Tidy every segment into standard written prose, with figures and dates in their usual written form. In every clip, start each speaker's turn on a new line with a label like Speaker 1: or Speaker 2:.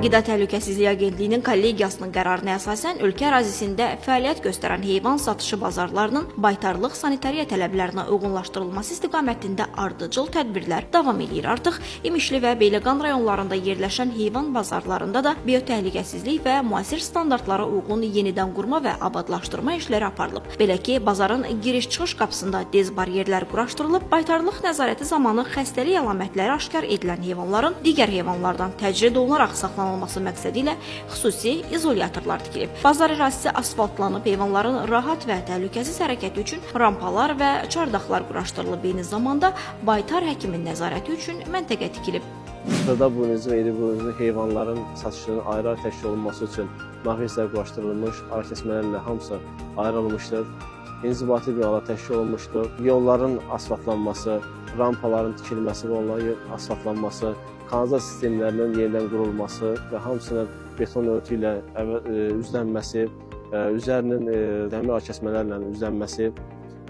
Speaker 1: Qida Təhlükəsizliyi Agentliyinin kollegiyasının qərarına əsasən ölkə ərazisində fəaliyyət göstərən heyvan satışı bazarlarının baytarlıq sanitariya tələblərinə uyğunlaşdırılması istiqamətində ardıcıl tədbirlər davam edir. Artıq İmişli və Beyləqan rayonlarında yerləşən heyvan bazarlarında da biotəhlükəsizlik və müasir standartlara uyğun yenidən qurma və abadlaşdırma işləri aparılıb. Belə ki, bazarın giriş-çıxış qapısında dez baryerlər quraşdırılıb, baytarlıq nəzarəti zamanı xəstəlik əlamətləri aşkar edilən heyvanların digər heyvanlardan təcrid olunaraq saxlanılması məqsədi ilə xüsusi izolyatorlar tikilib. Bazar ərazisi asfaltlanıb, heyvanların rahat və təhlükəsiz hərəkəti üçün rampalar və çardaqlar quraşdırılıb. Eyni zamanda baytar həkimin nəzarəti üçün məntəqə tikilib.
Speaker 2: Xırda buynuzlu, iri buynuzlu heyvanların satışının ayrı-ayrı təşkil olunması üçün nahiyələr quraşdırılmış, ara kəsmələrlə hamısı ayrılmışdır. İnzibati binalar təşkil olunmuşdur. Yolların asfaltlanması, rampaların tikilməsi və onların asfaltlanması, kanalizasiya sistemlərinin yenidən qurulması və hamısının beton örtü ilə üzlənməsi, üzərinin dəmir kəsmələrlə üzlənməsi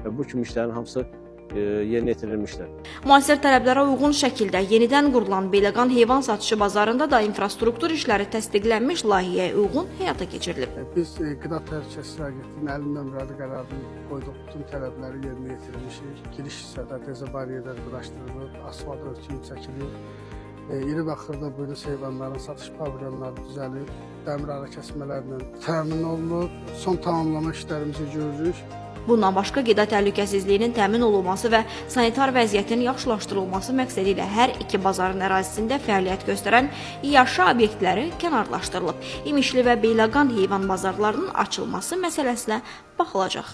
Speaker 2: və bu kimi işlərin hamısı yerinə yetirilmişdir.
Speaker 1: Müasir tələblərə uyğun şəkildə yenidən qurulan Beyləqan heyvan satışı bazarında da infrastruktur işləri təsdiqlənmiş layihəyə uyğun həyata keçirilib.
Speaker 3: Biz Qida Təhlükəsizliyi Agentliyinin 50 nömrəli qərarını qoyduq, bütün tələbləri yerinə yetirmişik. Giriş hissədə dezə bariyerlər quraşdırılıb, asfalt örtüyü çəkilib, iri və xırda buynuz heyvanların satış pavilyonları düzəlib, dəmir ara kəsmələrlə təmin olunub, son tamamlama işlərimizi görürük.
Speaker 1: Bundan başqa qida təhlükəsizliyinin təmin olunması və sanitar vəziyyətin yaxşılaşdırılması məqsədi ilə hər iki bazarın ərazisində fəaliyyət göstərən yaşa obyektləri kənarlaşdırılıb. İmişli və Beyləqan heyvan bazarlarının açılması məsələsinə baxılacaq.